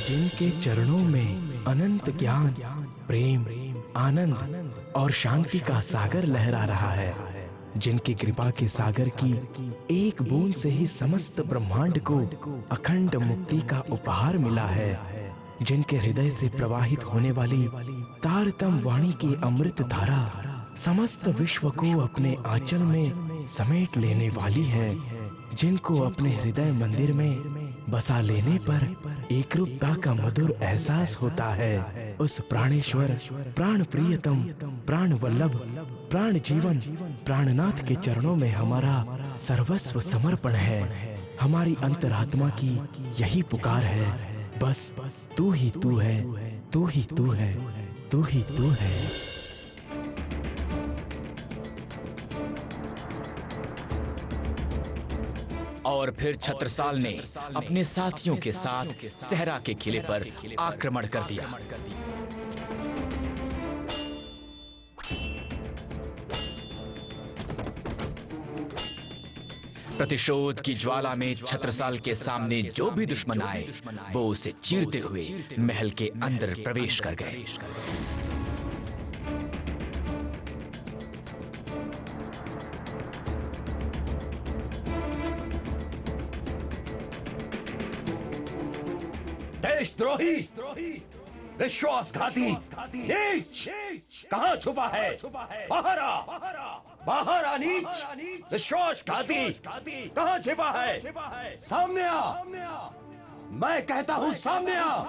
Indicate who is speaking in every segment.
Speaker 1: जिनके चरणों में अनंत ज्ञान, प्रेम, आनंद और शांति का सागर लहरा रहा है, जिनकी कृपा के सागर की एक बूंद से ही समस्त ब्रह्मांड को अखंड मुक्ति का उपहार मिला है, जिनके हृदय से प्रवाहित होने वाली तारतम वाणी की अमृत धारा समस्त विश्व को अपने आंचल में समेट लेने वाली है, जिनको अपने हृदय मंदिर में बसा लेने पर एकरूपता का मधुर एहसास होता है। उस प्राणेश्वर, प्राण प्रियतम, प्राण वल्लभ, प्राण जीवन, प्राणनाथ के चरणों में हमारा सर्वस्व समर्पण है। हमारी अंतरात्मा की यही पुकार है, बस तू ही तू है, तू ही तू है, तू ही तू है।
Speaker 2: और फिर छत्रसाल ने अपने साथियों के साथ सहरा के किले पर आक्रमण कर दिया। प्रतिशोध की ज्वाला में छत्रसाल के सामने जो भी दुश्मन आए, वो उसे चीरते हुए महल के अंदर प्रवेश कर गए।
Speaker 3: देशद्रोही, विश्वासघाती, नीच, कहाँ छुपा है? बाहर आ, बाहर आ नीच, विश्वासघाती, कहाँ छिपा है? सामने आ, मैं कहता हूँ सामने आ।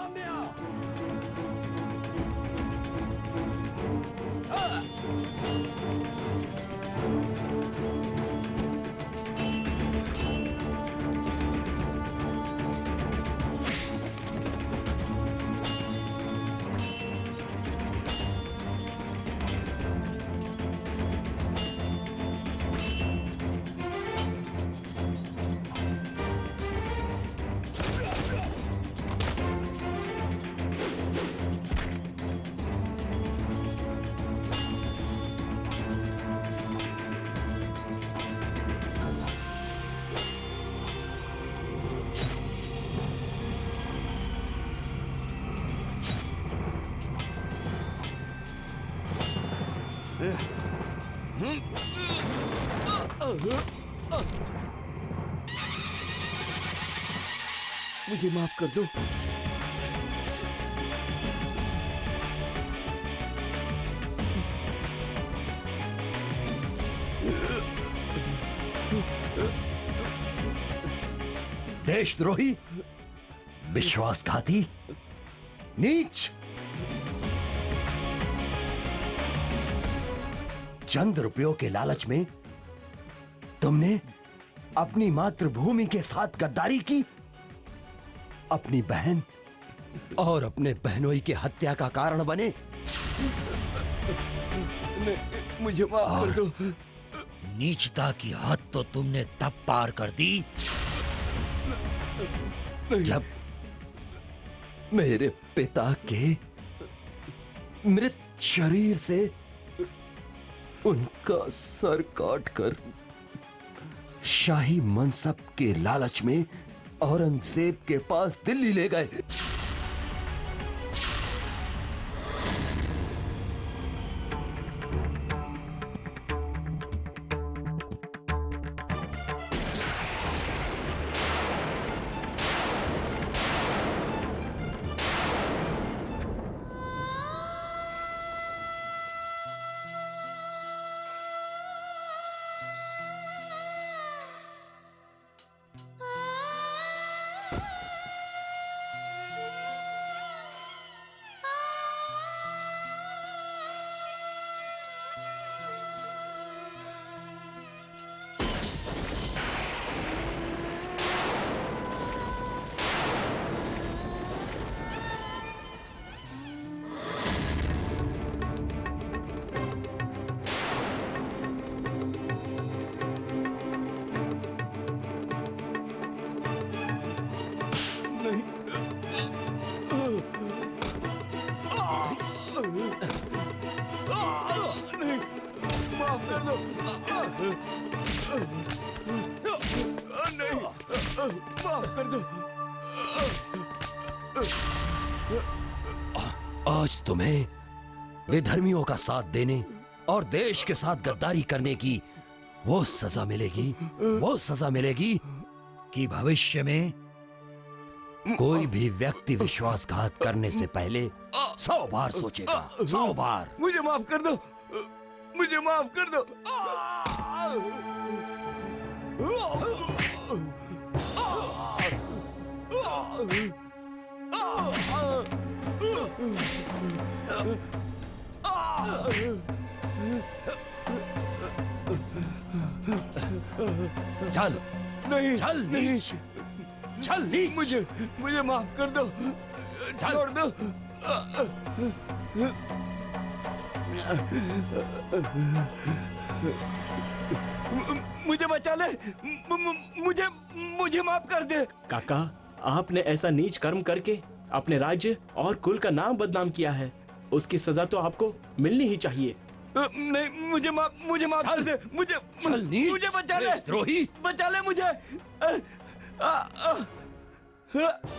Speaker 4: मुझे माफ कर दो।
Speaker 3: देशद्रोही, विश्वासघाती, नीच, चंद रुपयों के लालच में तुमने अपनी मातृभूमि के साथ गद्दारी की, अपनी बहन और अपने बहनोई की हत्या का कारण बने।
Speaker 4: मुझे माफ कर दो।
Speaker 5: नीचता की हद तो तुमने तब पार कर दी
Speaker 3: जब मेरे पिता के मृत शरीर से उनका सर काटकर शाही मनसब के लालच में औरंगजेब के पास दिल्ली ले गए।
Speaker 4: नहीं, माफ कर दो।
Speaker 3: आज तुम्हें विधर्मियों का साथ देने और देश के साथ गद्दारी करने की वो सजा मिलेगी कि भविष्य में कोई भी व्यक्ति विश्वासघात करने से पहले 100 बार सोचेगा, 100 बार।
Speaker 4: मुझे माफ कर दो, मुझे माफ कर दो।
Speaker 3: चल
Speaker 4: नहीं,
Speaker 3: चल नीच, चल नीच।
Speaker 4: मुझे माफ कर दो, छोड़ दो। मुझे बचा ले, मुझे माफ कर दे।
Speaker 1: काका, आपने ऐसा नीच कर्म करके अपने राज्य और कुल का नाम बदनाम किया है। उसकी सजा तो आपको मिलनी ही चाहिए।
Speaker 4: नहीं, मुझे माफ कर दे। मुझे बचा ले,
Speaker 3: देशद्रोही।
Speaker 4: बचा ले मुझे।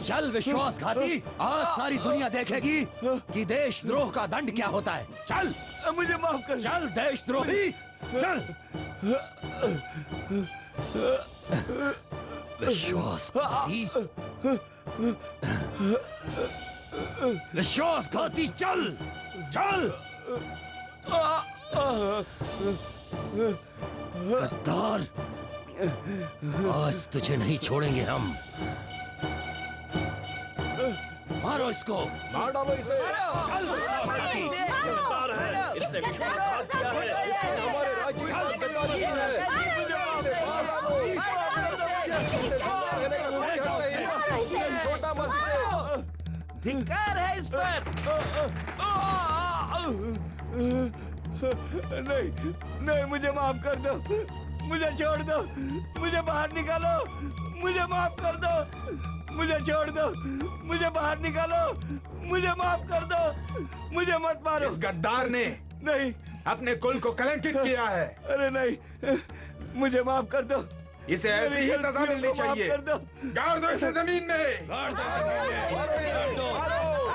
Speaker 3: चल विश्वासघाती, आज सारी दुनिया देखेगी कि देशद्रोह का दंड क्या होता है। चल,
Speaker 4: मुझे माफ कर।
Speaker 3: चल देशद्रोही, चल। विश्वासघाती, विश्वासघाती, चल चल। गद्दार, आज तुझे नहीं छोड़ेंगे हम। मारो इसको,
Speaker 1: मार डालो इसे।
Speaker 3: चल विश्वासघाती।
Speaker 1: इसने विश्वासघात किया है, इसने हमारे राज्य के साथ गद्दारी की है।
Speaker 4: धिक्कार है इस पर। नहीं, मुझे माफ कर दो, मुझे छोड़ दो, मुझे बाहर निकालो, मुझे माफ कर दो, मुझे छोड़ दो, मुझे बाहर निकालो, मुझे माफ कर दो, मुझे मत मारो।
Speaker 6: इस गद्दार ने
Speaker 4: नहीं,
Speaker 6: अपने कुल को कलंकित किया है।
Speaker 4: अरे नहीं, मुझे माफ कर दो।
Speaker 6: इसे ऐसी ही सजा मिलनी चाहिए।
Speaker 4: कर दो।
Speaker 6: गाड़ दो इसे जमीन में।
Speaker 3: गाड़ दो जमीन में।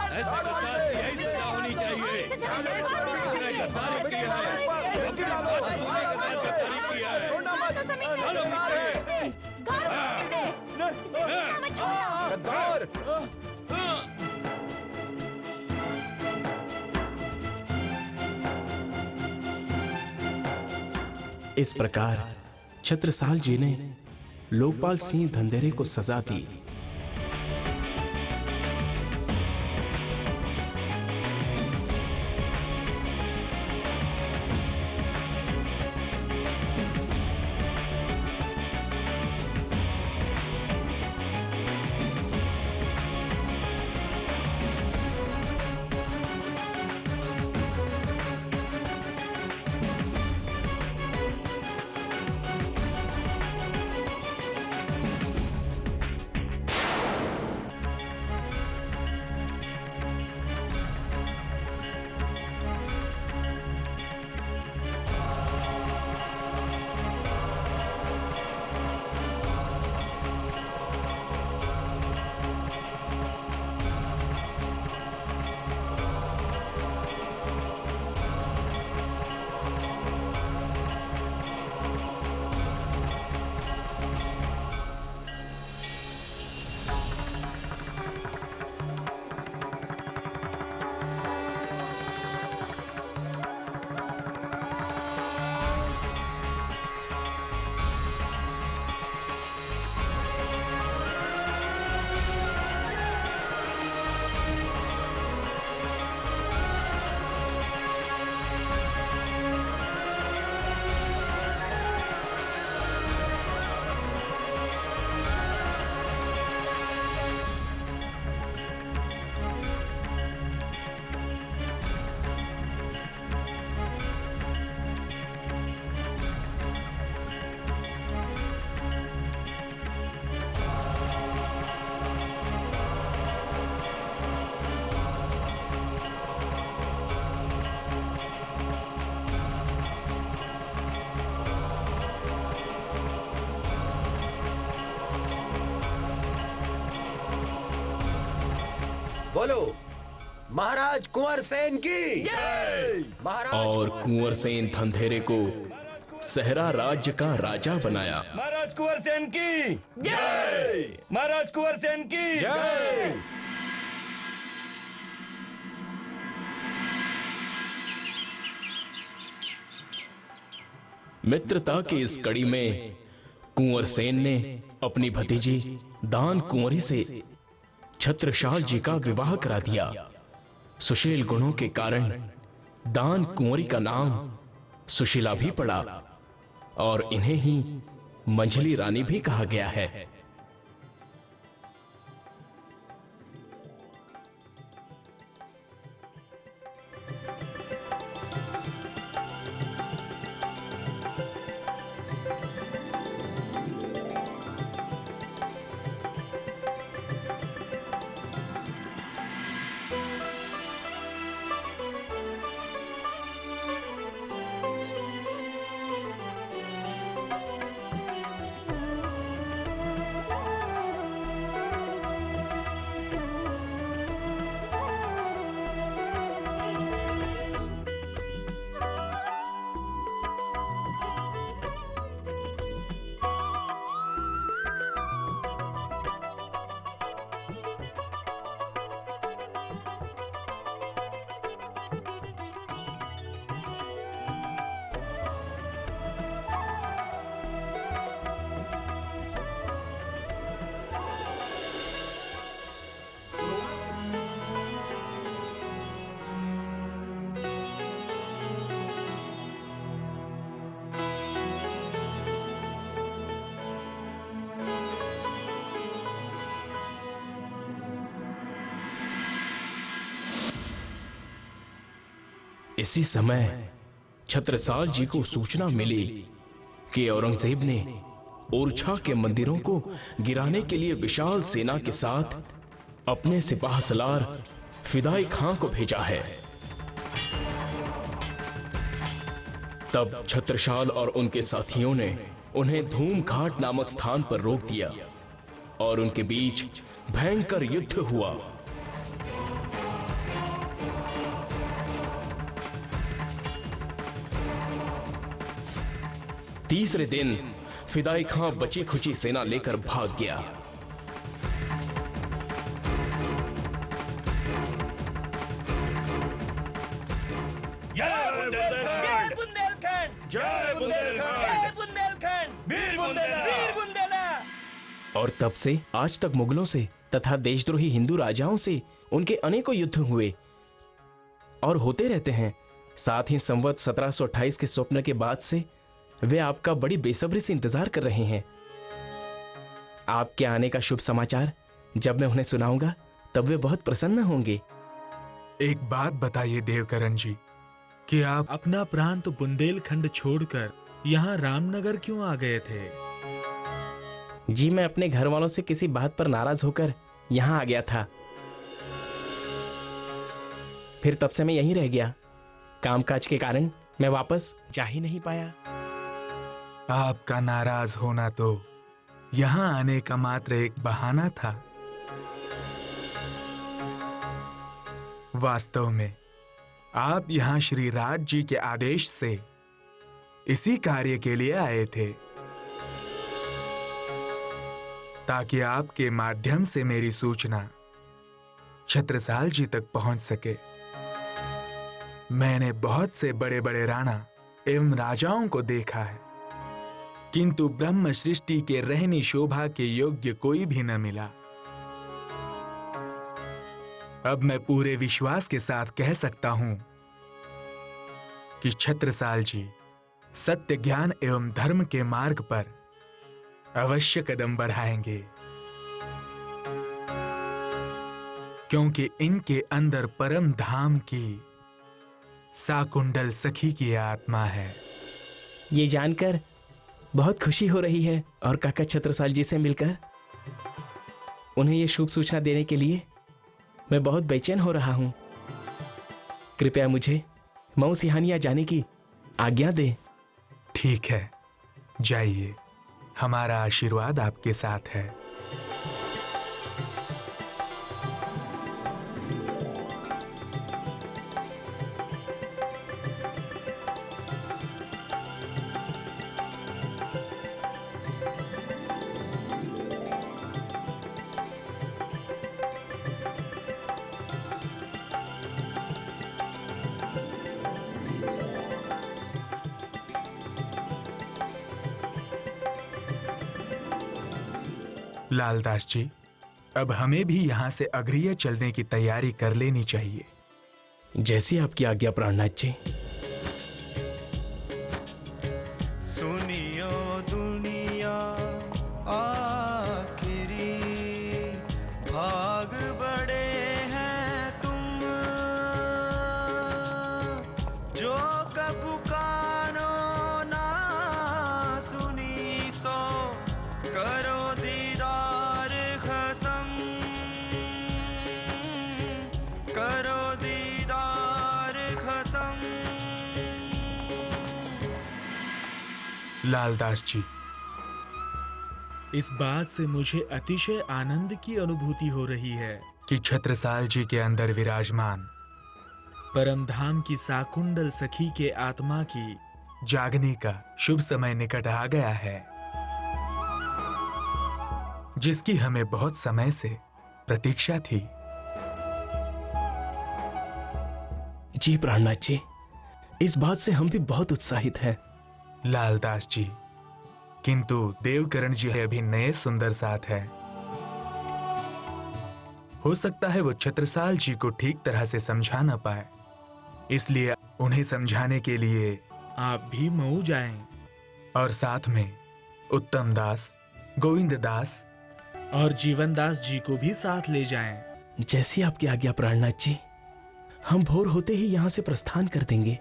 Speaker 3: ऐसे गद्दार की यही सजा होनी चाहिए। इसने गद्दारी की है।
Speaker 1: गद्दार! इस प्रकार छत्रसाल जी ने लोकपाल सिंह धंधेरे को सजा दी।
Speaker 6: बोलो,
Speaker 3: महाराज कुंवर सेन की महाराज
Speaker 1: और कुंवर सेन धंधेरे को सहरा राज्य का राजा बनाया।
Speaker 4: महाराज कुंवर सेन की जय। महाराज कुंवर सेन की जय।
Speaker 1: मित्रता की इस कड़ी में कुंवर सेन ने अपनी भतीजी दान कुंवरी से छत्रसाल जी का विवाह करा दिया। सुशील गुणों के कारण दान कुंवरी का नाम सुशीला भी पड़ा और इन्हें ही मंझली रानी भी कहा गया है। इसी समय छत्रसाल जी को सूचना मिली कि औरंगजेब ने ओरछा के मंदिरों को गिराने के लिए विशाल सेना के साथ अपने सिपाह सलार फिदाई खां को भेजा है। तब छत्रसाल और उनके साथियों ने उन्हें धूम घाट नामक स्थान पर रोक दिया और उनके बीच भयंकर युद्ध हुआ। तीसरे दिन फिदाई खां बची खुची सेना लेकर भाग गया।
Speaker 4: जय बुंदेलखंड, जय बुंदेलखंड, जय बुंदेलखंड, वीर बुंदेला, वीर बुंदेला।
Speaker 1: और तब से आज तक मुगलों से तथा देशद्रोही हिंदू राजाओं से उनके अनेकों युद्ध हुए और होते रहते हैं। साथ ही संवत 1728 के स्वप्न के बाद से वे आपका बड़ी बेसब्री से इंतजार कर रहे हैं। आपके आने का शुभ समाचार जब मैं उन्हें सुनाऊंगा तब वे बहुत प्रसन्न होंगे।
Speaker 6: एक बात बताइए देवकरण जी कि आप
Speaker 7: अपना प्रांत तो बुंदेलखंड छोड़कर यहाँ रामनगर क्यों आ गए थे?
Speaker 1: जी मैं अपने घर वालों से किसी बात पर नाराज होकर यहाँ आ गया था। फिर तब से मैं यहीं रह गया। कामकाज के कारण मैं वापस जा ही नहीं पाया।
Speaker 6: आपका नाराज होना तो यहाँ आने का मात्र एक बहाना था। वास्तव में आप यहाँ श्री राज जी के आदेश से इसी कार्य के लिए आए थे ताकि आपके माध्यम से मेरी सूचना छत्रसाल जी तक पहुंच सके। मैंने बहुत से बड़े बड़े राणा एवं राजाओं को देखा है, किंतु ब्रह्म सृष्टि के रहनी शोभा के योग्य कोई भी न मिला। अब मैं पूरे विश्वास के साथ कह सकता हूं कि छत्रसाल जी सत्य ज्ञान एवं धर्म के मार्ग पर अवश्य कदम बढ़ाएंगे, क्योंकि इनके अंदर परम धाम की साकुंडल सखी की आत्मा है।
Speaker 1: ये जानकर बहुत खुशी हो रही है और काका छत्रसाल जी से मिलकर उन्हें ये शुभ सूचना देने के लिए मैं बहुत बेचैन हो रहा हूं। कृपया मुझे मऊ सिहानिया जाने की आज्ञा दे।
Speaker 6: ठीक है, जाइए, हमारा आशीर्वाद आपके साथ है। लालदास जी, अब हमें भी यहाँ से अग्रिय चलने की तैयारी कर लेनी चाहिए।
Speaker 1: जैसी आपकी आज्ञा प्राणनाथ जी।
Speaker 8: सुनियो दुनिया आखिरी भाग बड़े हैं तुम, जो कबू कानो ना सुनी सो करो दीदार खसम, करो दीदार खसम।
Speaker 6: लालदास जी,
Speaker 7: इस बात से मुझे अतिशय आनंद की अनुभूति हो रही है
Speaker 6: कि छत्रसाल जी के अंदर विराजमान
Speaker 7: परमधाम की साकुंडल सखी के आत्मा की
Speaker 6: जागने का शुभ समय निकट आ गया है, जिसकी हमें बहुत समय से प्रतीक्षा थी।
Speaker 1: जी प्राणनाथ जी, इस बात से हम भी बहुत उत्साहित हैं।
Speaker 6: लालदास जी, किंतु देवकरण जी अभी नए सुंदर साथ हैं। हो सकता है वो छत्रसाल जी को ठीक तरह से समझा ना पाए, इसलिए उन्हें समझाने के लिए
Speaker 7: आप भी मऊ जाएं
Speaker 6: और साथ में उत्तम दास, गोविंद दास
Speaker 7: और जीवन दास जी को भी साथ ले जाएं।
Speaker 1: जैसी आपकी आज्ञा प्राणनाथ जी, हम भोर होते ही यहाँ से प्रस्थान कर देंगे।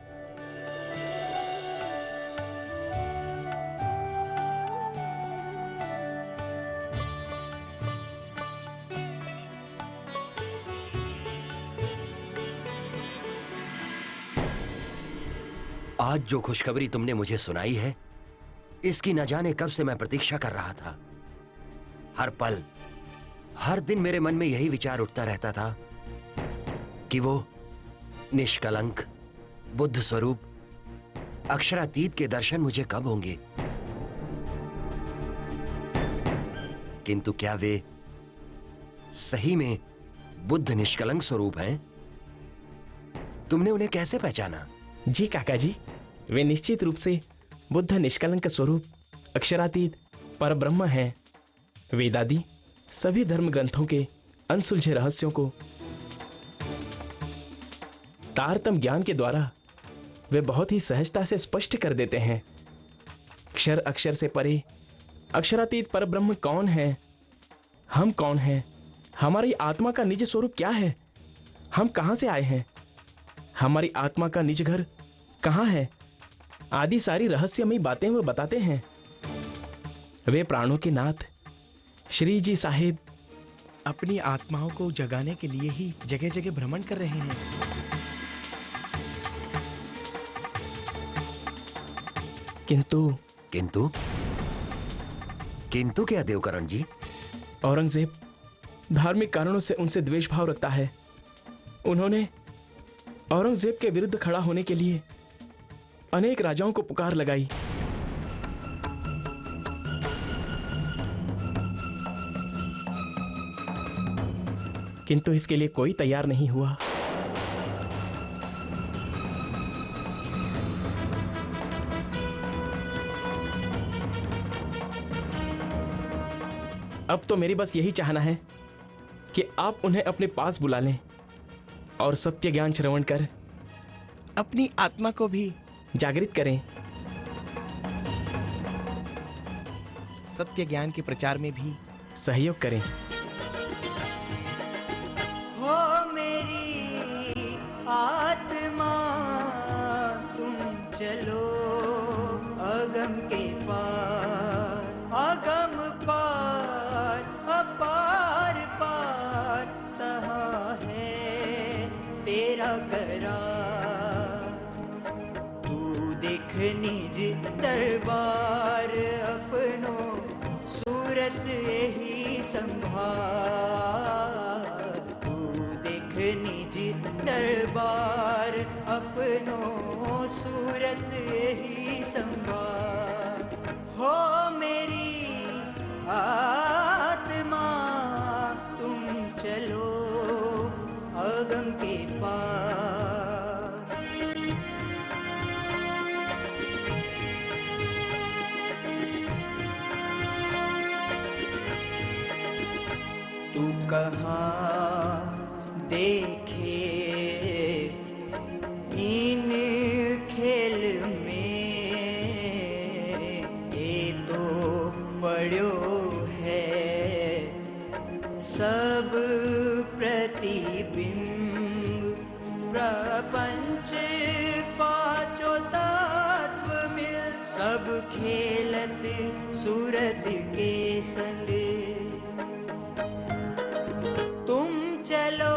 Speaker 3: आज जो खुशखबरी तुमने मुझे सुनाई है, इसकी न जाने कब से मैं प्रतीक्षा कर रहा था। हर पल, हर दिन मेरे मन में यही विचार उठता रहता था कि वो निष्कलंक बुद्ध स्वरूप अक्षरातीत के दर्शन मुझे कब होंगे। किंतु क्या वे सही में बुद्ध निष्कलंक स्वरूप हैं? तुमने उन्हें कैसे पहचाना?
Speaker 1: जी काका जी, वे निश्चित रूप से बुद्ध निष्कलंक स्वरूप अक्षरातीत परब्रह्म हैं। वेदादि सभी धर्म ग्रंथों के अनसुलझे रहस्यों को तारतम ज्ञान के द्वारा वे बहुत ही सहजता से स्पष्ट कर देते हैं। अक्षर अक्षर से परे अक्षरातीत परब्रह्म कौन है, हम कौन हैं, हमारी आत्मा का निज स्वरूप क्या है, हम कहां से आए हैं, हमारी आत्मा का निज घर कहां है, आदि सारी रहस्यमयी बातें वो बताते हैं। वे प्राणों के नाथ श्री जी साहिब अपनी आत्माओं को जगाने के लिए ही जगह जगह भ्रमण कर रहे हैं। किंतु
Speaker 3: किंतु किंतु क्या देवकरण जी?
Speaker 1: औरंगजेब धार्मिक कारणों से उनसे द्वेष भाव रखता है। उन्होंने औरंगजेब के विरुद्ध खड़ा होने के लिए अनेक राजाओं को पुकार लगाई, किंतु इसके लिए कोई तैयार नहीं हुआ। अब तो मेरी बस यही चाहना है कि आप उन्हें अपने पास बुला लें और सत्य ज्ञान श्रवण कर अपनी आत्मा को भी जागृत करें। सत्य ज्ञान के प्रचार में भी सहयोग करें।
Speaker 8: हो मेरी आत्मा तुम चलो अगम के पार, अगम पार, अपार पार, तहाँ है तेरा करार। तू देख निज दरबार अपनो सूरत यही संभार। तू देख निज दरबार अपनो सूरत यही संभार। हो मेरी आत्मा तुम चलो अगम के पार। कहाँ देखे इन खेल में, ये तो पड़ो है सब प्रतिबिंब, प्रपंच पांचों तत्व मिल, सब खेलत सूरत के संग। तुम चलो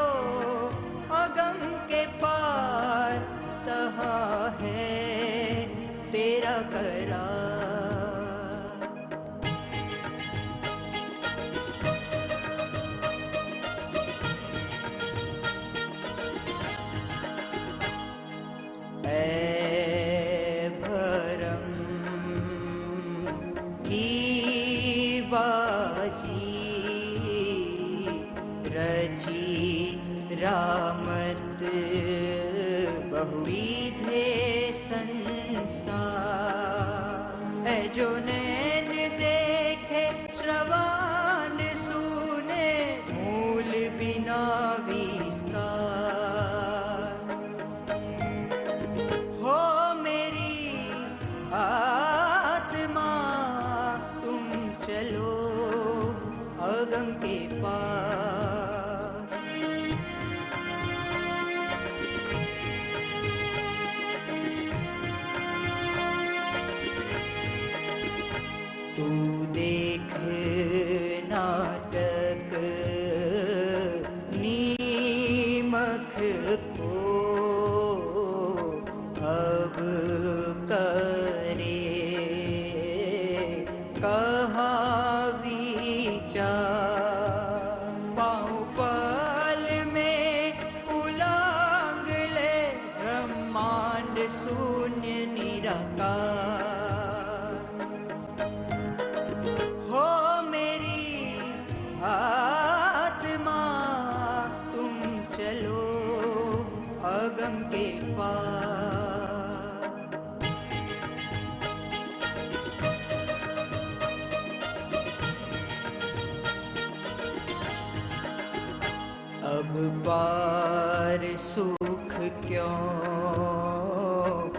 Speaker 8: अगम के पार, तहाँ है तेरा करार। ऐ भरम की बाजी, रची रामत बहुविधे संसार। ऐ जो नैन देखे श्रवण सुने, मूल बिना विस्तार। हो मेरी आत्मा तुम चलो अगम के पार। तू देख नाटक नीमक को, अब करे कहाँ विचार। पाँव पल में उलांग ले ब्रह्मांड शून्य निराकार। हो मेरी आत्मा तुम चलो अगम के पार। अब पार सुख क्यों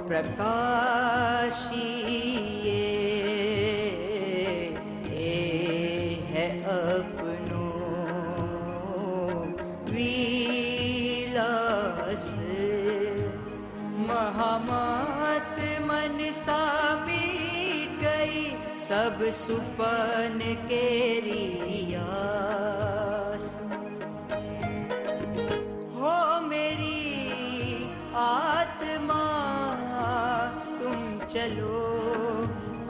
Speaker 8: प्रकाशी, ये है अपनों विलास। महामत मन सा मीट गई, सब सुपन के रियास। हो मेरी आत्मा तुम चलो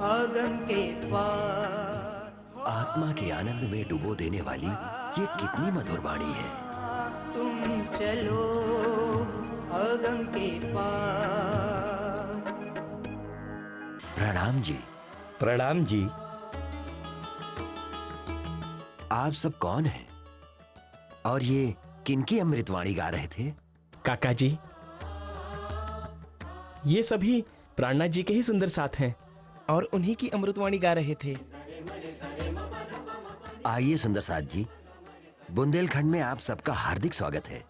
Speaker 8: अगम के पार।
Speaker 3: आत्मा के आनंद में डुबो देने वाली ये कितनी मधुर वाणी है।
Speaker 8: तुम चलो अगम के पार।
Speaker 3: प्रणाम जी।
Speaker 9: प्रणाम जी।
Speaker 3: आप सब कौन हैं? और ये किनकी अमृतवाणी गा रहे थे?
Speaker 1: काका जी, ये सभी प्राणनाथ जी के ही सुंदर साथ हैं और उन्हीं की अमृतवाणी गा रहे थे।
Speaker 3: आइए सुंदर साथ जी, बुंदेलखंड में आप सबका हार्दिक स्वागत है।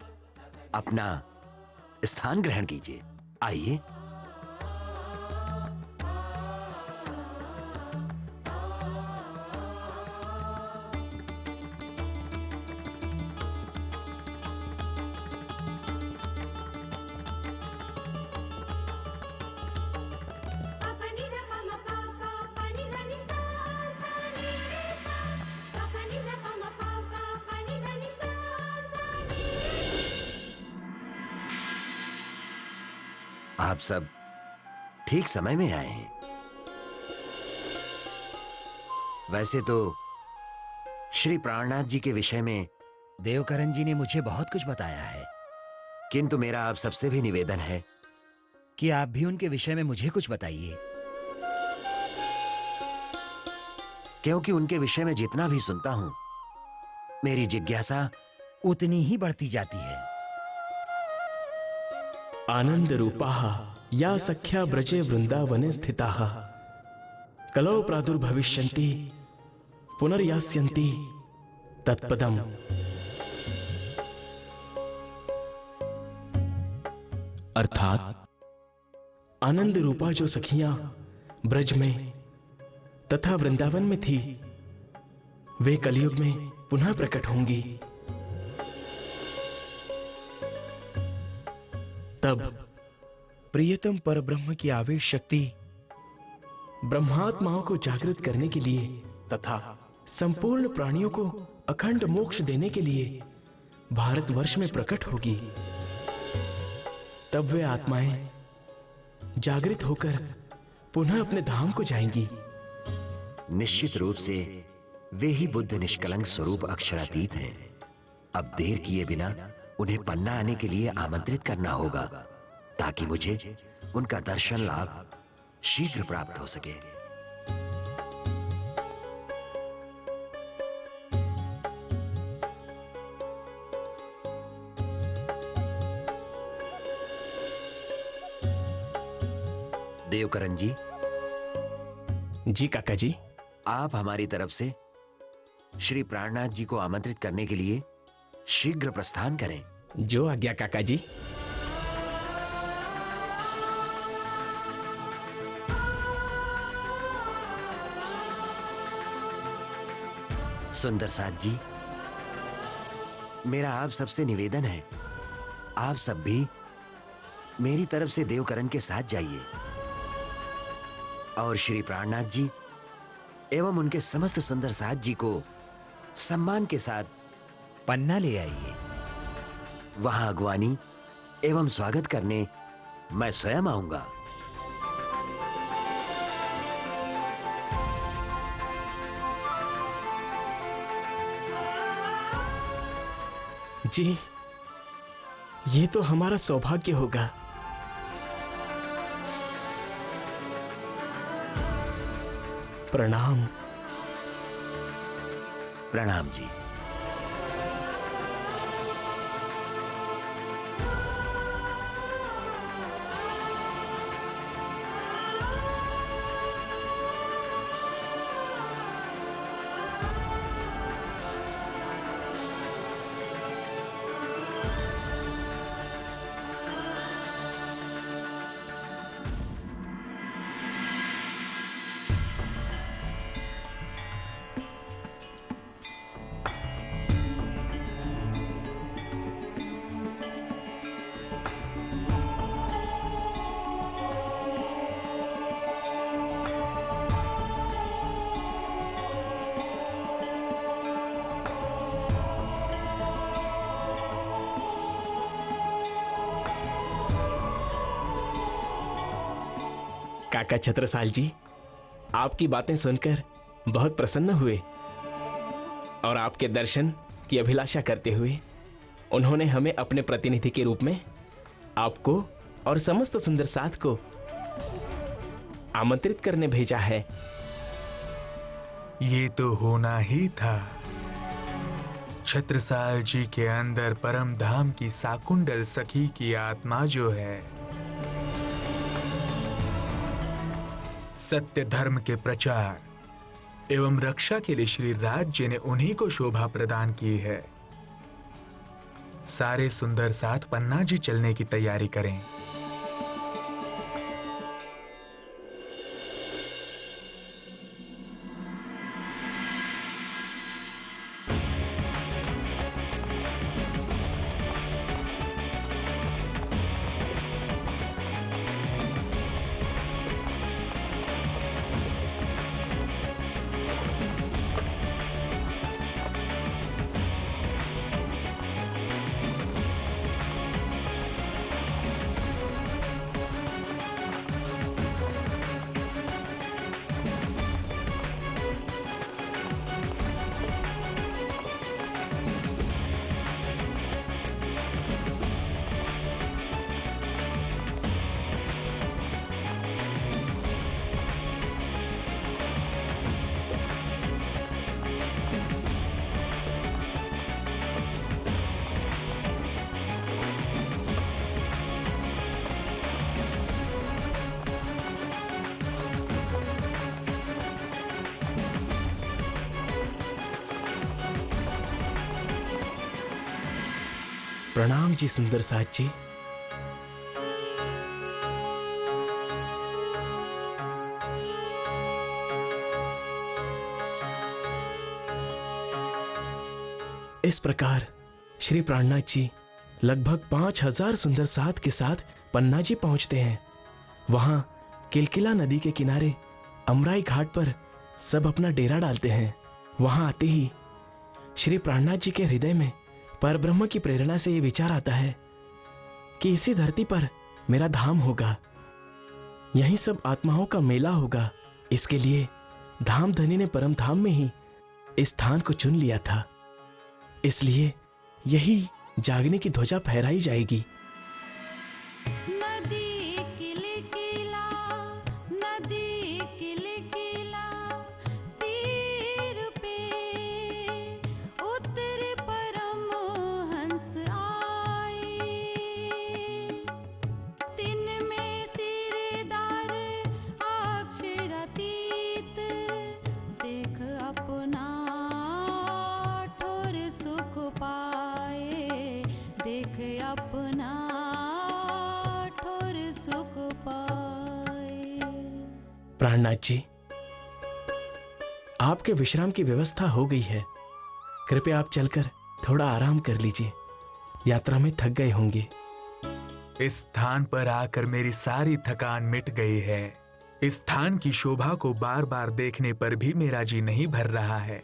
Speaker 3: अपना स्थान ग्रहण कीजिए। आइए। आप सब ठीक समय में आए हैं। वैसे तो श्री प्राणनाथ जी के विषय में देवकरण जी ने मुझे बहुत कुछ बताया है, किंतु मेरा आप सबसे भी निवेदन है कि आप भी उनके विषय में मुझे कुछ बताइए, क्योंकि उनके विषय में जितना भी सुनता हूं, मेरी जिज्ञासा उतनी ही बढ़ती जाती है।
Speaker 1: आनंद रूपाः या सख्या ब्रजे वृंदावने स्थिताः कलौ प्रादुर्भविष्यन्ति पुनर्यास्यन्ति तत्पदम् अर्थात आनंद रूपा जो सखियां ब्रज में तथा वृंदावन में थी, वे कलयुग में पुनः प्रकट होंगी। तब प्रियतम परब्रह्म की आवेश शक्ति ब्रह्मात्माओं को जागृत करने के लिए तथा संपूर्ण प्राणियों को अखंड मोक्ष देने के लिए भारतवर्ष में प्रकट होगी। तब वे आत्माएं जागृत होकर पुनः अपने धाम को जाएंगी।
Speaker 9: निश्चित रूप से वे ही बुद्ध निष्कलंक स्वरूप अक्षरातीत हैं। अब देर किए बिना उन्हें पन्ना आने के लिए आमंत्रित करना होगा, ताकि मुझे उनका दर्शन लाभ शीघ्र प्राप्त हो सके। देवकरण जी।
Speaker 1: जी काका जी।
Speaker 9: आप हमारी तरफ से श्री प्राणनाथ जी को आमंत्रित करने के लिए शीघ्र प्रस्थान करें।
Speaker 1: जो आज्ञा काका जी।
Speaker 9: सुंदर साथ जी, मेरा आप सबसे निवेदन है, आप सब भी मेरी तरफ से देवकरण के साथ जाइए और श्री प्राणनाथ जी एवं उनके समस्त सुंदर साथ जी को सम्मान के साथ
Speaker 5: पन्ना ले आइए।
Speaker 9: वहां अगवानी एवं स्वागत करने मैं स्वयं आऊंगा।
Speaker 1: जी, ये तो हमारा सौभाग्य होगा। प्रणाम।
Speaker 9: प्रणाम जी।
Speaker 1: काका छत्रसाल जी, आपकी बातें सुनकर बहुत प्रसन्न हुए और आपके दर्शन की अभिलाषा करते हुए उन्होंने हमें अपने प्रतिनिधि के रूप में आपको और समस्त सुंदर साथ को आमंत्रित करने भेजा है।
Speaker 6: ये तो होना ही था। छत्रसाल जी के अंदर परम धाम की साकुंडल सखी की आत्मा जो है, सत्य धर्म के प्रचार एवं रक्षा के लिए श्री राज्य ने उन्हीं को शोभा प्रदान की है। सारे सुंदर साथ पन्ना जी चलने की तैयारी करें।
Speaker 1: प्रणाम जी सुंदर साथ जी। इस प्रकार श्री प्राणनाथ जी लगभग 5000 सुंदर साथ के साथ पन्ना जी पहुंचते हैं। वहां किलकिला नदी के किनारे अमराई घाट पर सब अपना डेरा डालते हैं। वहां आते ही श्री प्राणनाथ जी के हृदय में परब्रह्म की प्रेरणा से यह विचार आता है कि इसी धरती पर मेरा धाम होगा, यहीं सब आत्माओं का मेला होगा। इसके लिए धाम धनी ने परम धाम में ही इस स्थान को चुन लिया था, इसलिए यही जागने की ध्वजा फहराई जाएगी।
Speaker 10: नदी किलकिला, नदी किलकिला, तीर पे उतरे परम हंस आए। तिन में सिरदार अक्षरातीत, देख अपना ठोर सुख पाए, देख अपना ठोर सुख पाए।
Speaker 1: प्राणनाथ जी, आपके विश्राम की व्यवस्था हो गई है। कृपया आप चलकर थोड़ा आराम कर लीजिए, यात्रा में थक गए होंगे।
Speaker 6: इस स्थान पर आकर मेरी सारी थकान मिट गई है। इस स्थान की शोभा को बार बार देखने पर भी मेरा जी नहीं भर रहा है।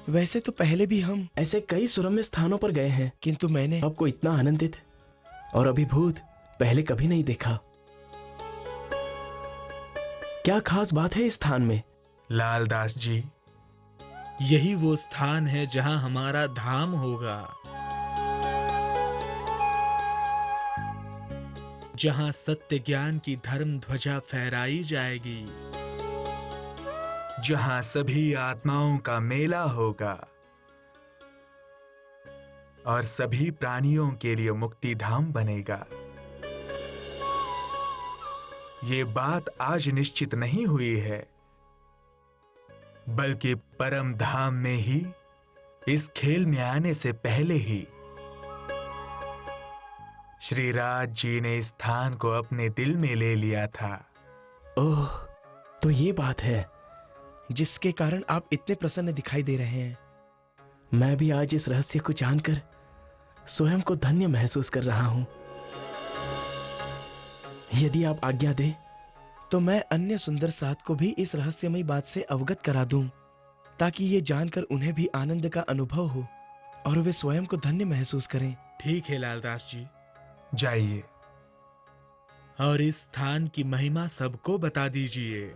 Speaker 1: वैसे तो पहले भी हम ऐसे कई सुरम्य स्थानों पर गए हैं, किंतु मैंने आपको इतना आनंदित और अभिभूत पहले कभी नहीं देखा। क्या खास बात है इस स्थान में?
Speaker 6: लालदास जी,
Speaker 7: यही वो स्थान है जहां हमारा धाम होगा, जहां सत्य ज्ञान की धर्म ध्वजा फहराई जाएगी,
Speaker 6: जहां सभी आत्माओं का मेला होगा और सभी प्राणियों के लिए मुक्ति धाम बनेगा। ये बात आज निश्चित नहीं हुई है, बल्कि परम धाम में ही इस खेल में आने से पहले ही श्री राज जी ने इस स्थान को अपने दिल में ले लिया था।
Speaker 1: ओह, तो ये बात है जिसके कारण आप इतने प्रसन्न दिखाई दे रहे हैं। मैं भी आज इस रहस्य को जानकर स्वयं को धन्य महसूस कर रहा हूं। यदि आप आज्ञा दें तो मैं अन्य सुंदर साथ को भी इस रहस्यमयी बात से अवगत करा दूं, ताकि ये जानकर उन्हें भी आनंद का अनुभव हो और वे स्वयं को धन्य महसूस करें।
Speaker 7: ठीक है लालदास जी,
Speaker 6: जाइए
Speaker 7: और इस स्थान की महिमा सबको बता दीजिए।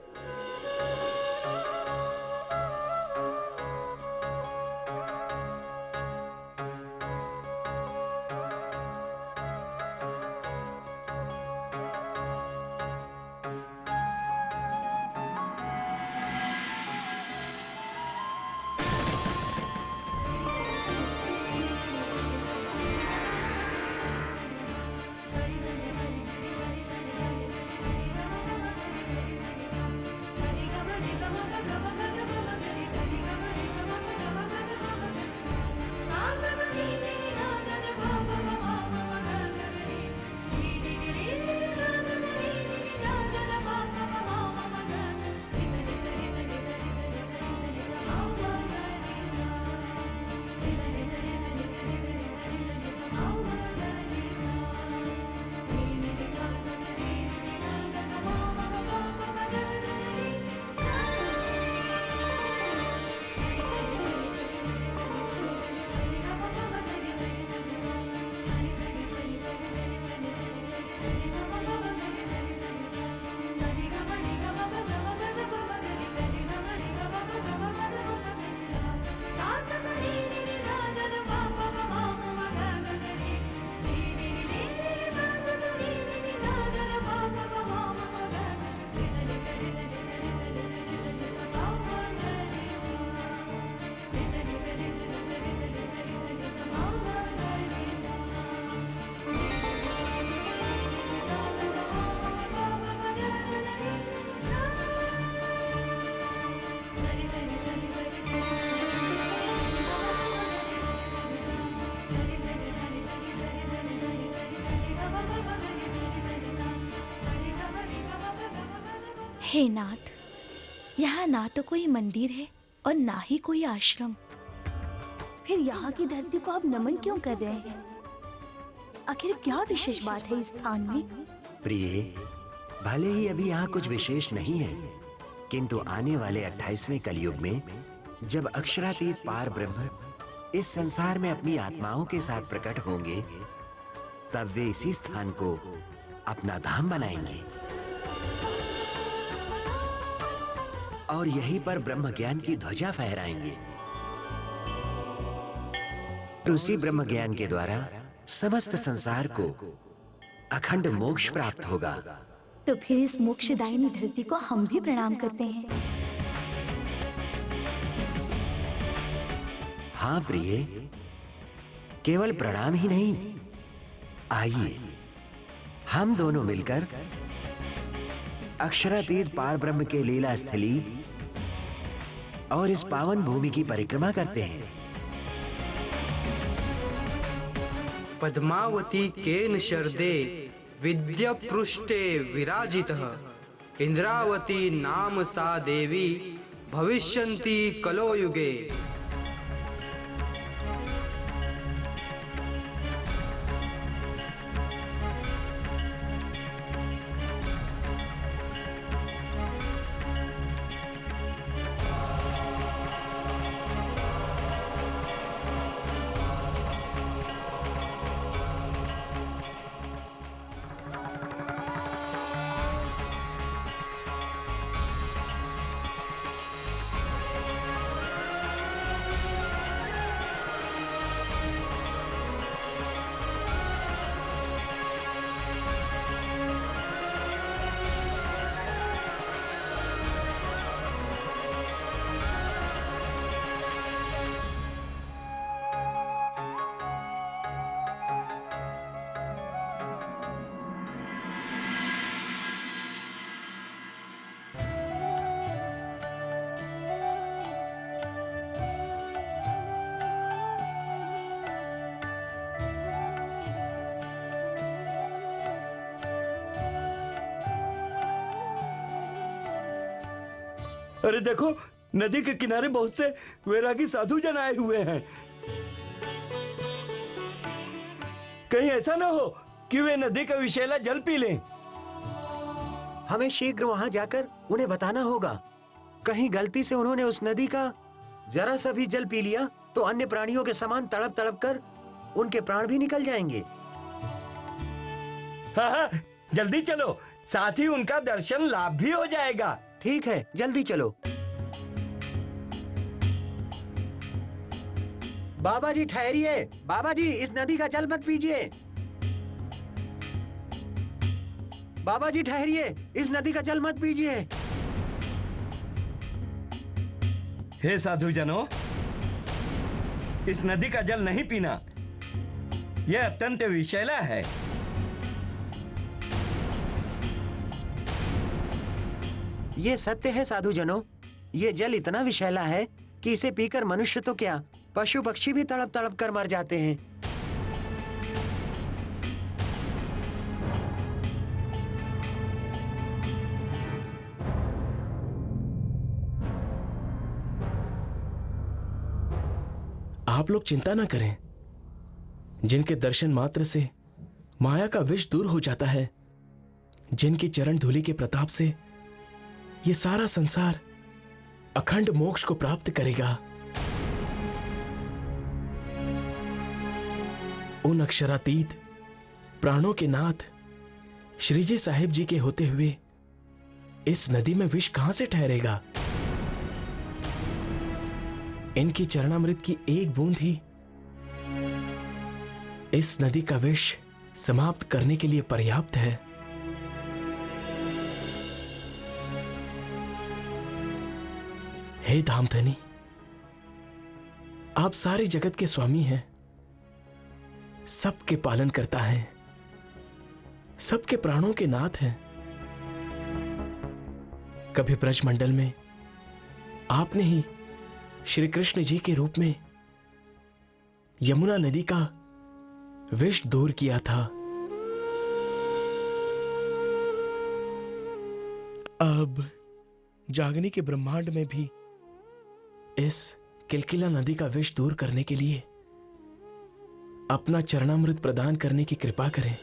Speaker 11: हे नाथ, यहाँ ना तो कोई मंदिर है और ना ही कोई आश्रम। फिर यहाँ की धरती को आप नमन क्यों कर रहे हैं? आखिर क्या विशेष बात है इस स्थान में?
Speaker 9: प्रिय, भले ही अभी यहाँ कुछ विशेष नहीं है, किंतु आने वाले 28वें कलयुग में जब अक्षरातीत पार ब्रह्म इस संसार में अपनी आत्माओं के साथ प्रकट होंगे, तब वे इसी स्थान को अपना धाम बनाएंगे और यहीं पर ब्रह्म ज्ञान की ध्वजा फहराएंगे। उसी ब्रह्म ज्ञान के द्वारा समस्त संसार को अखंड मोक्ष प्राप्त होगा।
Speaker 11: तो फिर इस मोक्षदायिनी धरती को हम भी प्रणाम करते हैं।
Speaker 9: हाँ प्रिय, केवल प्रणाम ही नहीं, आइए हम दोनों मिलकर अक्षरातीत पार ब्रह्म के लीला स्थली और इस पावन भूमि की परिक्रमा करते हैं।
Speaker 12: पद्मावती केन शरदे विद्या पृष्ठे विराजितः इंद्रावती नाम सा देवी भविष्यन्ति कलो युगे।
Speaker 4: अरे देखो, नदी के किनारे बहुत से वैरागी साधु जन आए हुए हैं। कहीं ऐसा ना हो कि वे नदी का विषैला जल पी लें।
Speaker 9: हमें शीघ्र वहां जाकर उन्हें बताना होगा। कहीं गलती से उन्होंने उस नदी का जरा सा भी जल पी लिया तो अन्य प्राणियों के समान तड़प तड़प कर उनके प्राण भी निकल जाएंगे।
Speaker 4: हाँ, जल्दी चलो, साथ ही उनका दर्शन लाभ भी हो जाएगा।
Speaker 9: ठीक है, जल्दी चलो। बाबा जी ठहरिए। बाबा जी, इस नदी का जल मत पीजिए। बाबा जी ठहरिए, इस नदी का जल मत पीजिए।
Speaker 4: हे साधु जनों, इस नदी का जल नहीं पीना, यह अत्यंत विषैला है।
Speaker 9: ये सत्य है साधु जनों, ये जल इतना विषैला है कि इसे पीकर मनुष्य तो क्या, पशु पक्षी भी तड़प तड़प कर मर जाते हैं।
Speaker 1: आप लोग चिंता ना करें, जिनके दर्शन मात्र से माया का विष दूर हो जाता है, जिनकी चरण धूलि के प्रताप से ये सारा संसार अखंड मोक्ष को प्राप्त करेगा, उन अक्षरातीत प्राणों के नाथ श्रीजी साहिब जी के होते हुए इस नदी में विष कहां से ठहरेगा? इनकी चरणामृत की एक बूंद ही इस नदी का विष समाप्त करने के लिए पर्याप्त है। हे धामधनी, आप सारे जगत के स्वामी हैं, सबके पालन करता है, सबके प्राणों के नाथ हैं। कभी ब्रजमंडल में आपने ही श्री कृष्ण जी के रूप में यमुना नदी का विष दूर किया था। अब जागनी के ब्रह्मांड में भी इस किलकिला नदी का विष दूर करने के लिए अपना चरणामृत प्रदान करने की कृपा करें।